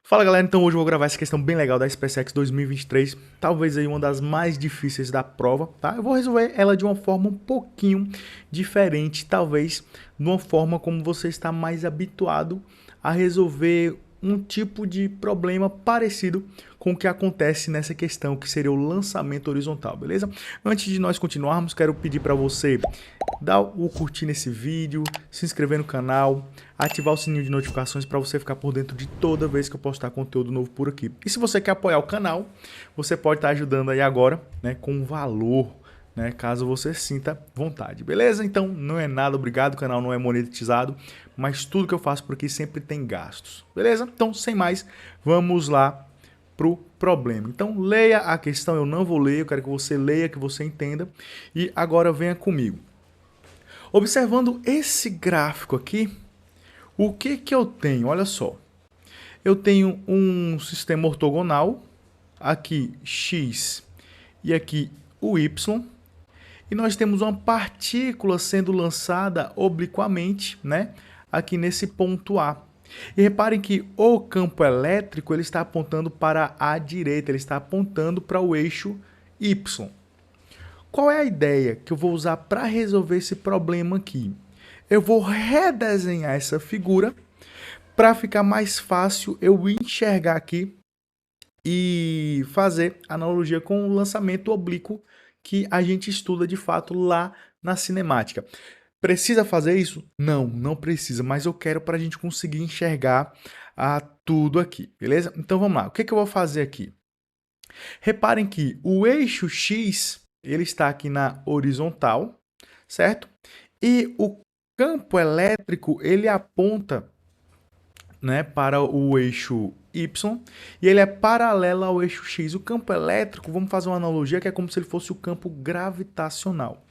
Fala galera, então hoje eu vou gravar essa questão bem legal da SpaceX 2023, talvez aí uma das mais difíceis da prova, tá? Eu vou resolver ela de uma forma um pouquinho diferente, talvez de uma forma como você está mais habituado a resolver um tipo de problema parecido com o que acontece nessa questão, que seria o lançamento horizontal, beleza? Antes de nós continuarmos, quero pedir para você dar o curtir nesse vídeo, se inscrever no canal, ativar o sininho de notificações para você ficar por dentro de toda vez que eu postar conteúdo novo por aqui. E se você quer apoiar o canal, você pode estar ajudando aí agora, né, com um valor, né, caso você sinta vontade, beleza? Então não é nada, obrigado, o canal não é monetizado, mas tudo que eu faço por aqui sempre tem gastos, beleza? Então, sem mais, vamos lá pro problema. Então, leia a questão, eu não vou ler, eu quero que você leia, que você entenda, e agora venha comigo. Observando esse gráfico aqui, o que que eu tenho? Olha só, eu tenho um sistema ortogonal, aqui x e aqui o y, e nós temos uma partícula sendo lançada obliquamente, né, aqui nesse ponto A. E reparem que o campo elétrico ele está apontando para a direita, ele está apontando para o eixo y. Qual é a ideia que eu vou usar para resolver esse problema aqui? Eu vou redesenhar essa figura para ficar mais fácil eu enxergar aqui e fazer analogia com o lançamento oblíquo que a gente estuda de fato lá na cinemática. Precisa fazer isso? Não, não precisa, mas eu quero para a gente conseguir enxergar tudo aqui, beleza? Então vamos lá, o que que eu vou fazer aqui? Reparem que o eixo X ele está aqui na horizontal, certo? E o campo elétrico ele aponta, né, para o eixo Y e ele é paralelo ao eixo X. O campo elétrico, vamos fazer uma analogia que é como se ele fosse o campo gravitacional.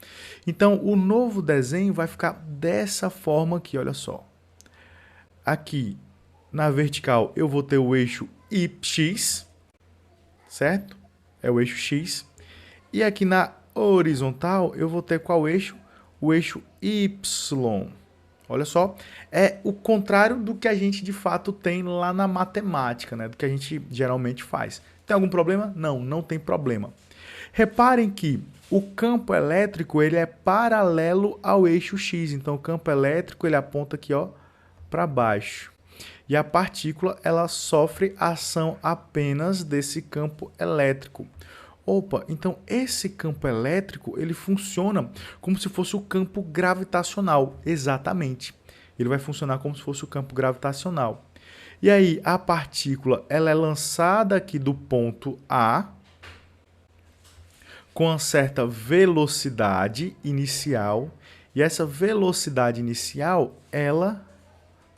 Então, o novo desenho vai ficar dessa forma aqui, olha só. Aqui na vertical eu vou ter o eixo YX, certo? É o eixo X. E aqui na horizontal eu vou ter qual eixo? O eixo Y. Olha só, é o contrário do que a gente de fato tem lá na matemática, né? Do que a gente geralmente faz. Tem algum problema? Não, não tem problema. Reparem que o campo elétrico ele é paralelo ao eixo X. Então o campo elétrico ele aponta aqui, ó, para baixo. E a partícula ela sofre ação apenas desse campo elétrico. Opa, então esse campo elétrico ele funciona como se fosse o campo gravitacional, exatamente. Ele vai funcionar como se fosse o campo gravitacional. E aí a partícula ela é lançada aqui do ponto A com uma certa velocidade inicial. E essa velocidade inicial, ela,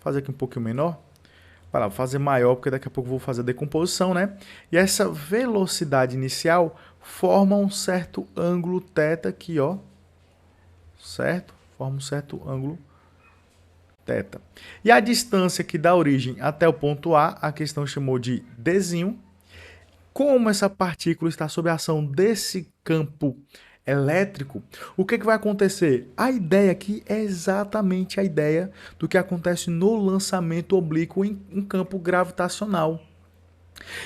fazer aqui um pouquinho menor, para fazer maior, porque daqui a pouco eu vou fazer a decomposição, né? E essa velocidade inicial forma um certo ângulo θ aqui, ó. Certo? Forma um certo ângulo θ. E a distância que dá origem até o ponto A, a questão chamou de Dzinho. Como essa partícula está sob a ação desse campo elétrico, o que vai acontecer? A ideia aqui é exatamente a ideia do que acontece no lançamento oblíquo em um campo gravitacional.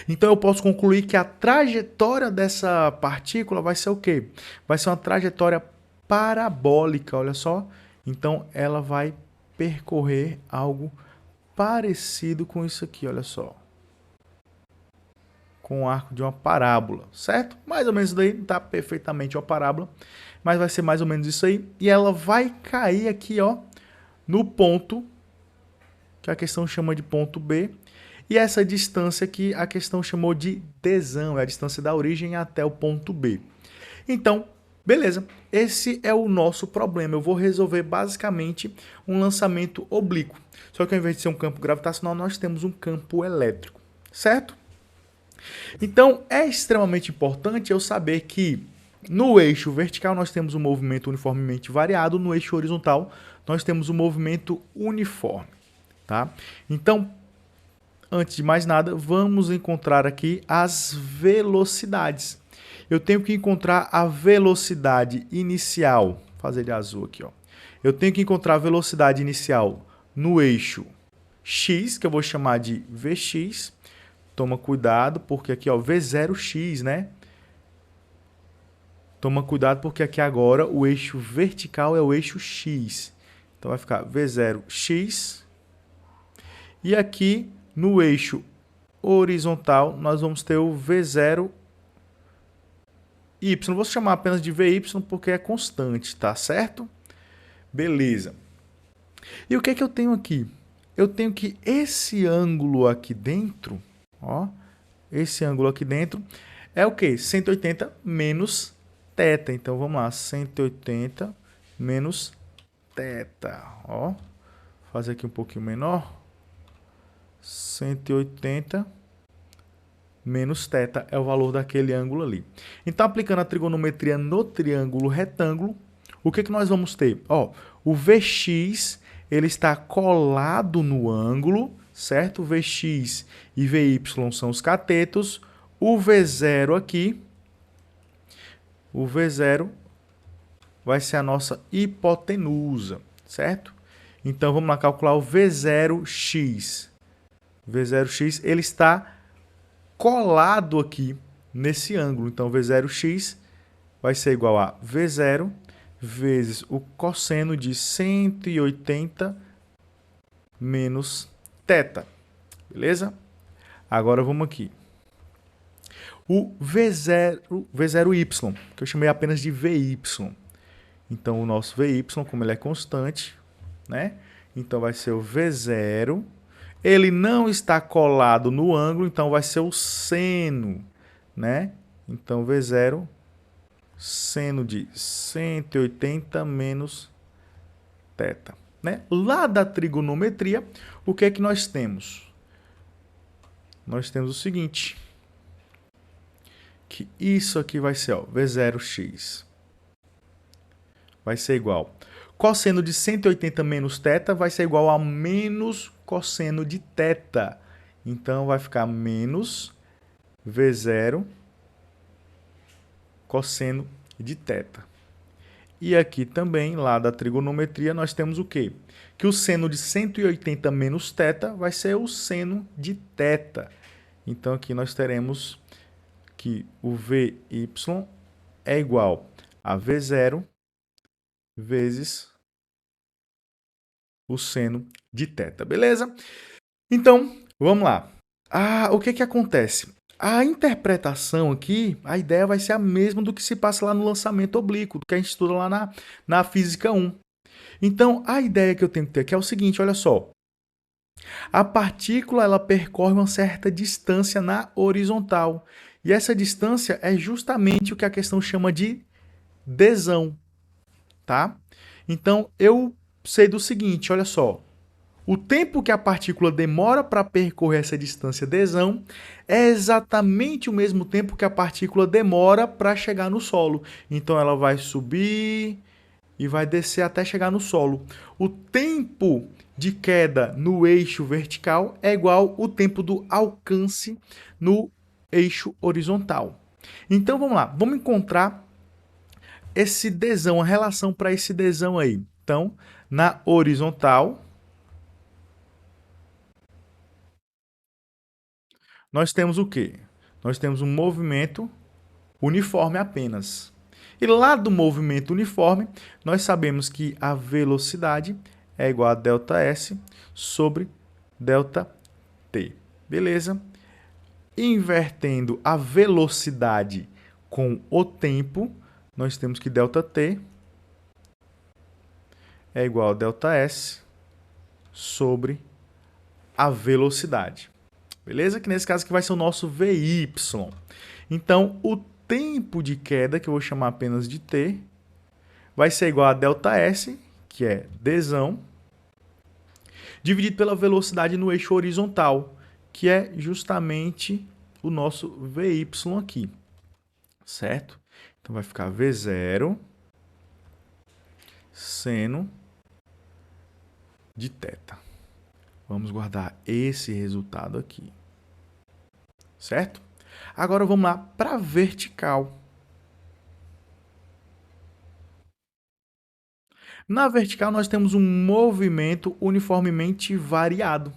Então eu posso concluir que a trajetória dessa partícula vai ser o quê? Vai ser uma trajetória parabólica, olha só. Então ela vai percorrer algo parecido com isso aqui, olha só. Com o arco de uma parábola, certo? Mais ou menos isso daí, não está perfeitamente uma parábola, mas vai ser mais ou menos isso aí. E ela vai cair aqui, ó, no ponto, que a questão chama de ponto B. E essa distância aqui, a questão chamou de Dzão, é a distância da origem até o ponto B. Então, beleza, esse é o nosso problema. Eu vou resolver basicamente um lançamento oblíquo. Só que ao invés de ser um campo gravitacional, nós temos um campo elétrico, certo? Então, é extremamente importante eu saber que no eixo vertical nós temos um movimento uniformemente variado, no eixo horizontal nós temos um movimento uniforme, tá? Então, antes de mais nada, vamos encontrar aqui as velocidades. Eu tenho que encontrar a velocidade inicial, vou fazer de azul aqui, ó. Eu tenho que encontrar a velocidade inicial no eixo x, que eu vou chamar de Vx, toma cuidado, porque aqui, ó, V0x, né? Toma cuidado, porque aqui agora o eixo vertical é o eixo x. Então, vai ficar V0x. E aqui, no eixo horizontal, nós vamos ter o V0y. Vou chamar apenas de VY, porque é constante, tá certo? Beleza. E o que é que eu tenho aqui? Eu tenho que esse ângulo aqui dentro, ó, esse ângulo aqui dentro é o quê? 180 menos θ. Então, vamos lá, 180 menos θ, ó. Vou fazer aqui um pouquinho menor. 180 menos θ é o valor daquele ângulo ali. Então, aplicando a trigonometria no triângulo retângulo, o que nós vamos ter? Ó, o Vx ele está colado no ângulo, certo? Vx e Vy são os catetos. O V0 aqui, o V0 vai ser a nossa hipotenusa, certo? Então, vamos lá calcular o V0x. V0x ele está colado aqui nesse ângulo. Então, V0x vai ser igual a V0 vezes o cosseno de 180 menos θ. Beleza? Agora vamos aqui. O V0y, que eu chamei apenas de Vy. Então, o nosso Vy, como ele é constante, né? Então, vai ser o V0. Ele não está colado no ângulo, então vai ser o seno, né? Então, V0, seno de 180 menos θ. Né? Lá da trigonometria, o que é que nós temos? Nós temos o seguinte, que isso aqui vai ser, ó, V0x. Vai ser igual. Cosseno de 180 menos θ vai ser igual a menos cosseno de θ. Então, vai ficar menos V0 cosseno de θ. E aqui também, lá da trigonometria, nós temos o quê? Que o seno de 180 menos θ vai ser o seno de θ. Então, aqui nós teremos que o Vy é igual a V0 vezes o seno de θ, beleza? Então, vamos lá. O que acontece? A interpretação aqui, a ideia vai ser a mesma do que se passa lá no lançamento oblíquo, do que a gente estuda lá na Física 1. Então, a ideia que eu tenho que ter aqui é o seguinte, olha só. A partícula ela percorre uma certa distância na horizontal. E essa distância é justamente o que a questão chama de desão. Tá? Então, eu sei do seguinte, olha só. O tempo que a partícula demora para percorrer essa distância desão é exatamente o mesmo tempo que a partícula demora para chegar no solo. Então, ela vai subir e vai descer até chegar no solo. O tempo de queda no eixo vertical é igual ao tempo do alcance no eixo horizontal. Então, vamos lá. Vamos encontrar esse desão, a relação para esse desão aí. Então, na horizontal, nós temos o quê? Nós temos um movimento uniforme apenas. E lá do movimento uniforme, nós sabemos que a velocidade é igual a ΔS sobre ΔT. Beleza? Invertendo a velocidade com o tempo, nós temos que ΔT é igual a ΔS sobre a velocidade. Beleza? Que nesse caso aqui vai ser o nosso VY. Então, o tempo de queda, que eu vou chamar apenas de T, vai ser igual a ΔS, que é desão, dividido pela velocidade no eixo horizontal, que é justamente o nosso VY aqui. Certo? Então, vai ficar V0 seno de θ. Vamos guardar esse resultado aqui. Certo? Agora vamos lá para a vertical. Na vertical nós temos um movimento uniformemente variado.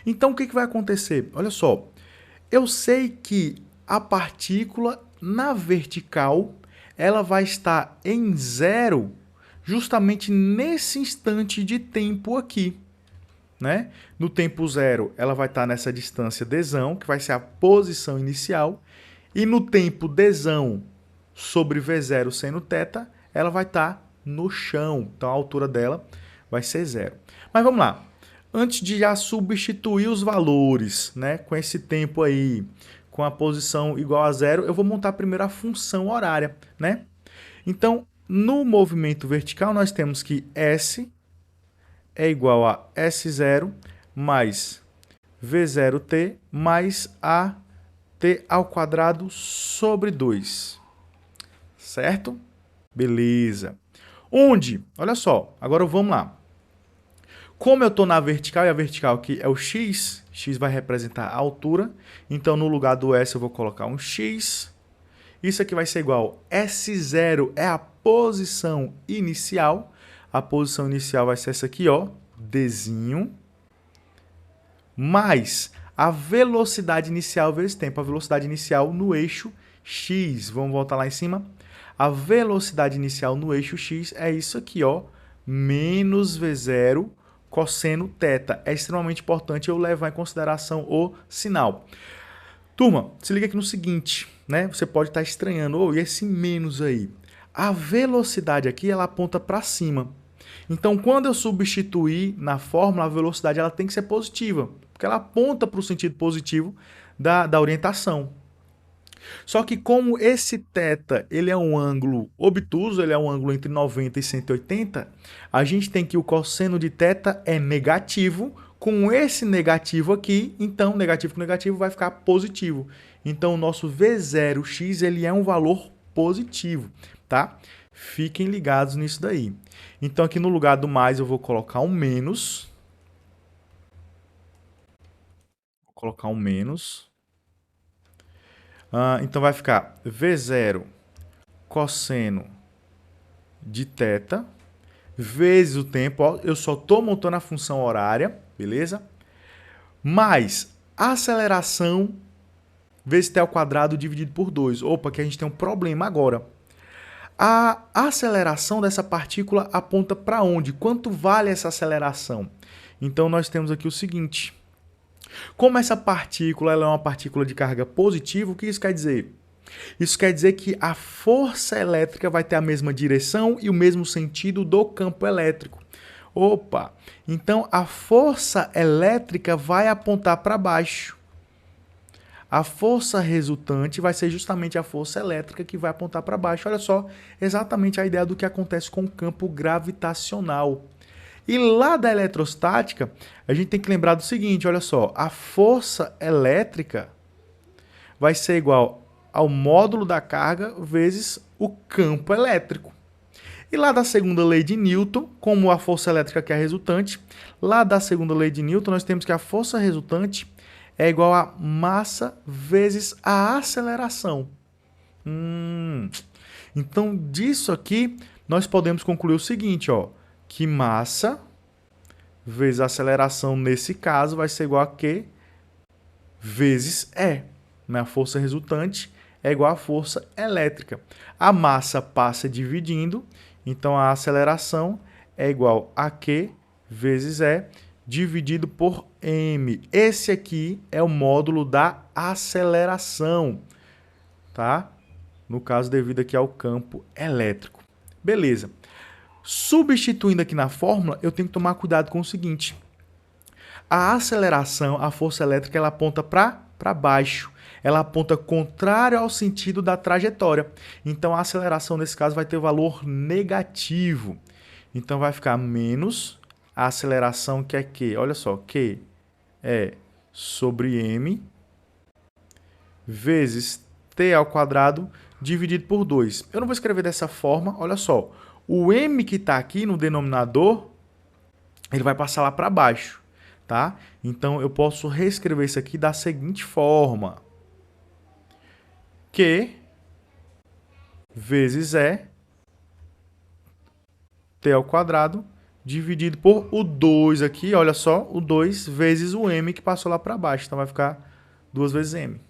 Então o que vai acontecer? Olha só, Eu sei que a partícula na vertical, ela vai estar em zero justamente nesse instante de tempo aqui, né? No tempo zero, ela vai estar nessa distância dzão, que vai ser a posição inicial, e no tempo dzão sobre v0 seno θ, ela vai estar no chão. Então, a altura dela vai ser zero. Mas vamos lá. Antes de já substituir os valores, né, com esse tempo aí, com a posição igual a zero, eu vou montar primeiro a função horária, né? Então, no movimento vertical, nós temos que S é igual a S0 mais V0t mais a t ao quadrado sobre 2. Certo? Beleza. Onde? Olha só, agora vamos lá. Como eu estou na vertical, e a vertical aqui é o x, x vai representar a altura, então no lugar do S eu vou colocar um x. Isso aqui vai ser igual S0 é a posição inicial. A posição inicial vai ser essa aqui, ó, Dzinho, mais a velocidade inicial vezes tempo. A velocidade inicial no eixo x. Vamos voltar lá em cima. A velocidade inicial no eixo x é isso aqui, ó, menos V0 cosseno θ. É extremamente importante eu levar em consideração o sinal. Turma, se liga aqui no seguinte, né? Você pode estar estranhando, e esse menos aí? A velocidade aqui, ela aponta para cima. Então, quando eu substituir na fórmula, a velocidade ela tem que ser positiva, porque ela aponta para o sentido positivo da orientação. Só que como esse θ ele é um ângulo obtuso, ele é um ângulo entre 90 e 180, a gente tem que o cosseno de θ é negativo. Com esse negativo aqui, então negativo com negativo vai ficar positivo. Então o nosso V0x ele é um valor positivo, tá? Fiquem ligados nisso daí. Então aqui no lugar do mais eu vou colocar um menos. Vou colocar um menos. Então vai ficar V0 cosseno de θ vezes o tempo. Ó, eu só estou montando a função horária, beleza? Mais aceleração vezes t ao quadrado dividido por 2. Opa, que a gente tem um problema agora. A aceleração dessa partícula aponta para onde? Quanto vale essa aceleração? Então nós temos aqui o seguinte. Como essa partícula ela é uma partícula de carga positiva, o que isso quer dizer? Isso quer dizer que a força elétrica vai ter a mesma direção e o mesmo sentido do campo elétrico. Opa! Então a força elétrica vai apontar para baixo. A força resultante vai ser justamente a força elétrica que vai apontar para baixo. Olha só, exatamente a ideia do que acontece com o campo gravitacional. E lá da eletrostática, a gente tem que lembrar do seguinte, olha só, a força elétrica vai ser igual ao módulo da carga vezes o campo elétrico. E lá da segunda lei de Newton, como a força elétrica que é a resultante, lá da segunda lei de Newton nós temos que a força resultante é igual a massa vezes a aceleração. Então, disso aqui, nós podemos concluir o seguinte, ó, que massa vezes aceleração, nesse caso, vai ser igual a Q vezes E. A força resultante é igual à força elétrica. A massa passa dividindo, então a aceleração é igual a Q vezes E dividido por M. Esse aqui é o módulo da aceleração, tá? No caso, devido aqui ao campo elétrico. Beleza. Substituindo aqui na fórmula, eu tenho que tomar cuidado com o seguinte. A aceleração, a força elétrica, ela aponta para baixo. Ela aponta contrário ao sentido da trajetória. Então, a aceleração, nesse caso, vai ter valor negativo. Então, vai ficar menos a aceleração, que é Q. Olha só, Q é sobre M vezes T ao quadrado dividido por 2. Eu não vou escrever dessa forma, olha só. O M que está aqui no denominador, ele vai passar lá para baixo, tá? Então, eu posso reescrever isso aqui da seguinte forma. Q vezes E, T ao quadrado, dividido por o 2 aqui, olha só, o 2 vezes o M que passou lá para baixo. Então, vai ficar 2 vezes m.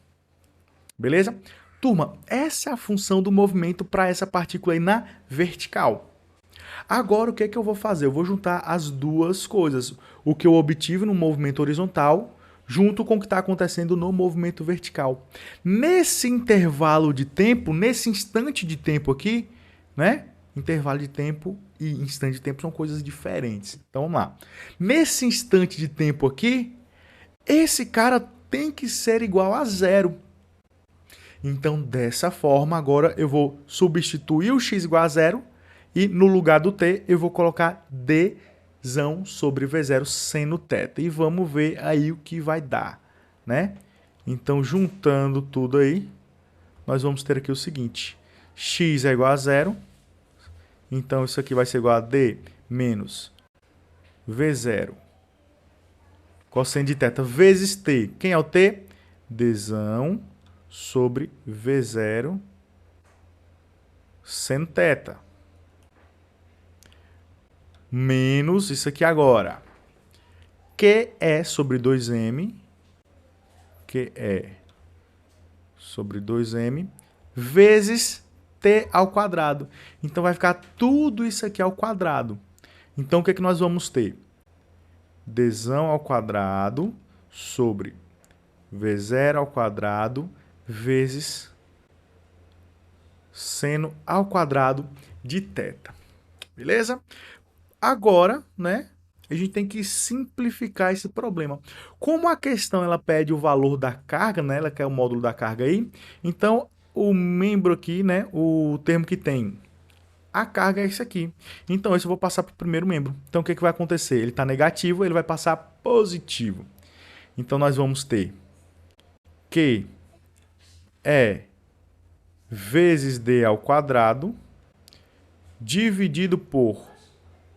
Beleza? Turma, essa é a função do movimento para essa partícula aí na vertical. Agora, o que é que eu vou fazer? Eu vou juntar as duas coisas. O que eu obtive no movimento horizontal, junto com o que está acontecendo no movimento vertical. Nesse intervalo de tempo, nesse instante de tempo aqui, né? Intervalo de tempo e instante de tempo são coisas diferentes. Então, vamos lá. Nesse instante de tempo aqui, esse cara tem que ser igual a zero. Então, dessa forma, agora eu vou substituir o x igual a zero e no lugar do t eu vou colocar dzão sobre v0 seno θ. E vamos ver aí o que vai dar, né? Então, juntando tudo aí, nós vamos ter aqui o seguinte. X é igual a zero. Então, isso aqui vai ser igual a d menos v0 cosseno de θ vezes t. Quem é o t? Dzão sobre v0 seno θ. Menos isso aqui agora. QE sobre 2m. QE sobre 2m vezes t ao quadrado. Então, vai ficar tudo isso aqui ao quadrado. Então, o que é que nós vamos ter? Dzão ao quadrado sobre v0 ao quadrado vezes seno ao quadrado de θ. Beleza? Agora, né, a gente tem que simplificar esse problema. Como a questão ela pede o valor da carga, né, ela quer o módulo da carga aí, então o membro aqui, né, o termo que tem a carga é esse aqui. Então, esse eu vou passar para o primeiro membro. Então, o que vai acontecer? Ele está negativo, ele vai passar positivo. Então, nós vamos ter Q é vezes d ao quadrado dividido por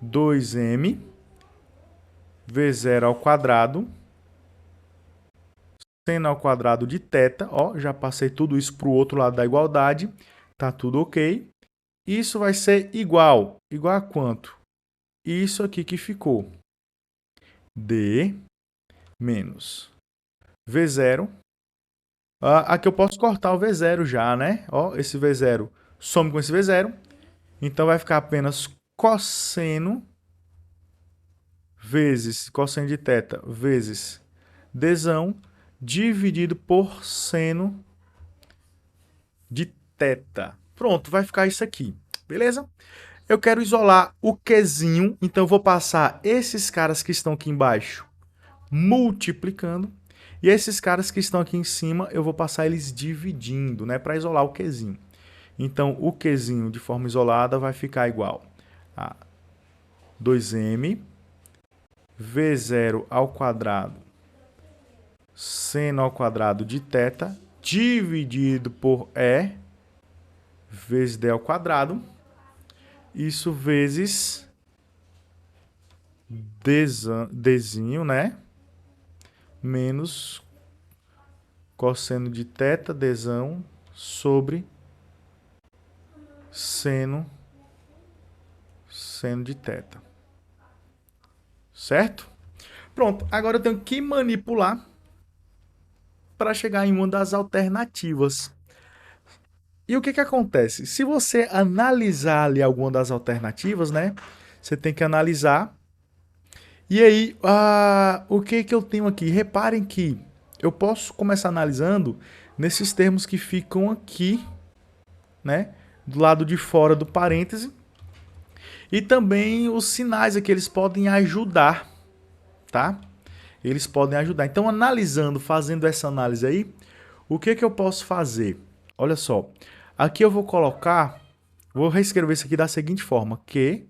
2m v0 ao quadrado seno ao quadrado de θ. Ó, já passei tudo isso para o outro lado da igualdade. Tá tudo ok. Isso vai ser igual. Igual a quanto? Isso aqui que ficou. D menos V0. Aqui eu posso cortar o V0 já, né? Ó, esse V0 some com esse V0. Então, vai ficar apenas cosseno vezes cosseno de θ vezes dzão dividido por seno de θ. Pronto, vai ficar isso aqui, beleza? Eu quero isolar o Qzinho, então eu vou passar esses caras que estão aqui embaixo multiplicando, e esses caras que estão aqui em cima eu vou passar eles dividindo, né, para isolar o Qzinho. Então, o Qzinho de forma isolada vai ficar igual a 2m v0 ao quadrado seno ao quadrado de θ dividido por E vezes d ao quadrado, isso vezes dzinho, né? Menos cosseno de θ, dzão, sobre seno de θ. Certo? Pronto, agora eu tenho que manipular para chegar em uma das alternativas. E o que que acontece? Se você analisar ali alguma das alternativas, né? Você tem que analisar. E aí, o que que eu tenho aqui? Reparem que eu posso começar analisando nesses termos que ficam aqui, né? Do lado de fora do parêntese. E também os sinais aqui, eles podem ajudar, tá? Eles podem ajudar. Então, analisando, fazendo essa análise aí, o que que eu posso fazer? Olha só. Aqui eu vou colocar, vou reescrever isso aqui da seguinte forma, Q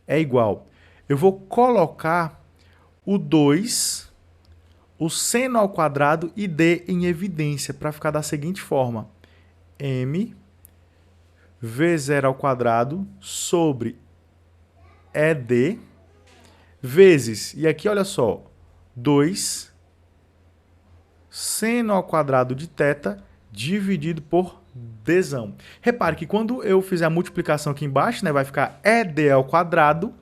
é igual. Eu vou colocar o 2, o seno ao quadrado e D em evidência, para ficar da seguinte forma. M V0 ao quadrado sobre ED vezes, e aqui olha só, 2 seno ao quadrado de θ dividido por dzão. Repare que quando eu fizer a multiplicação aqui embaixo, né, vai ficar ED ao quadrado,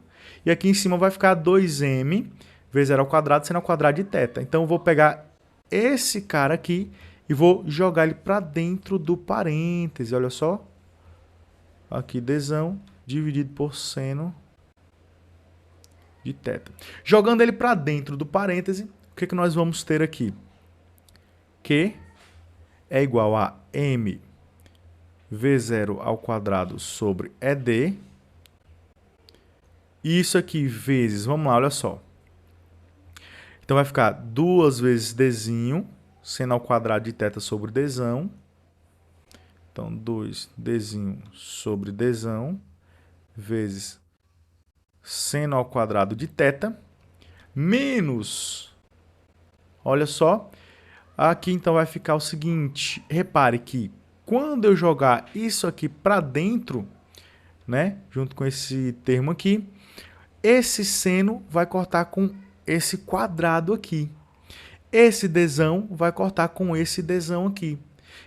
e aqui em cima vai ficar 2m V0 ao quadrado seno ao quadrado de θ. Então, eu vou pegar esse cara aqui e vou jogar ele para dentro do parêntese. Olha só. Aqui, dzão dividido por seno de θ. Jogando ele para dentro do parêntese, o que nós vamos ter aqui? Q é igual a m v0 ao quadrado sobre ED. Isso aqui vezes, vamos lá, olha só. Então vai ficar 2 vezes dzinho, seno ao quadrado de θ sobre dzão. Então 2 dzinho sobre dzão, vezes seno ao quadrado de θ, menos, olha só, aqui então vai ficar o seguinte, repare que quando eu jogar isso aqui para dentro, né, junto com esse termo aqui, esse seno vai cortar com esse quadrado aqui. Esse dzão vai cortar com esse dzão aqui.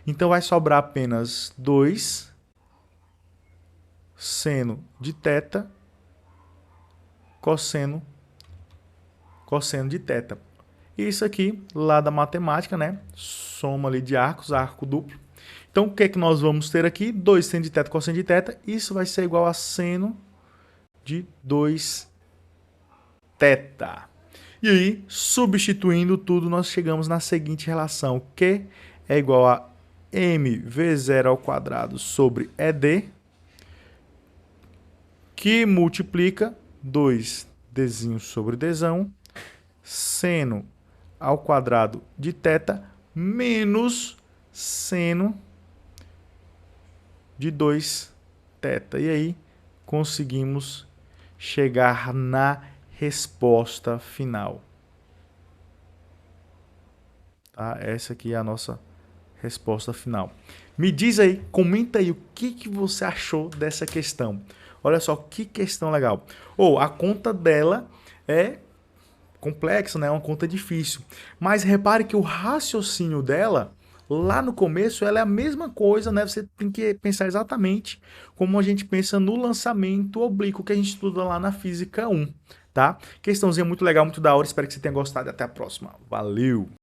Então vai sobrar apenas 2 seno de θ cosseno de θ. Isso aqui, lá da matemática, né? Soma ali de arcos, arco duplo. Então, o que é que nós vamos ter aqui? 2 seno de θ cosseno de θ. Isso vai ser igual a seno de 2θ. E aí, substituindo tudo, nós chegamos na seguinte relação. Q é igual a mv0 ao quadrado sobre ED, que multiplica 2 dzinho sobre dzão, seno ao quadrado de θ, menos seno de 2θ. E aí, conseguimos chegar na resposta final. Tá? Essa aqui é a nossa resposta final. Me diz aí, comenta aí o que você achou dessa questão. Olha só que questão legal. A conta dela é complexa, né? É uma conta difícil. Mas repare que o raciocínio dela, lá no começo, ela é a mesma coisa, né? Você tem que pensar exatamente como a gente pensa no lançamento oblíquo que a gente estuda lá na Física 1, tá? Questãozinha muito legal, muito da hora. Espero que você tenha gostado e até a próxima. Valeu!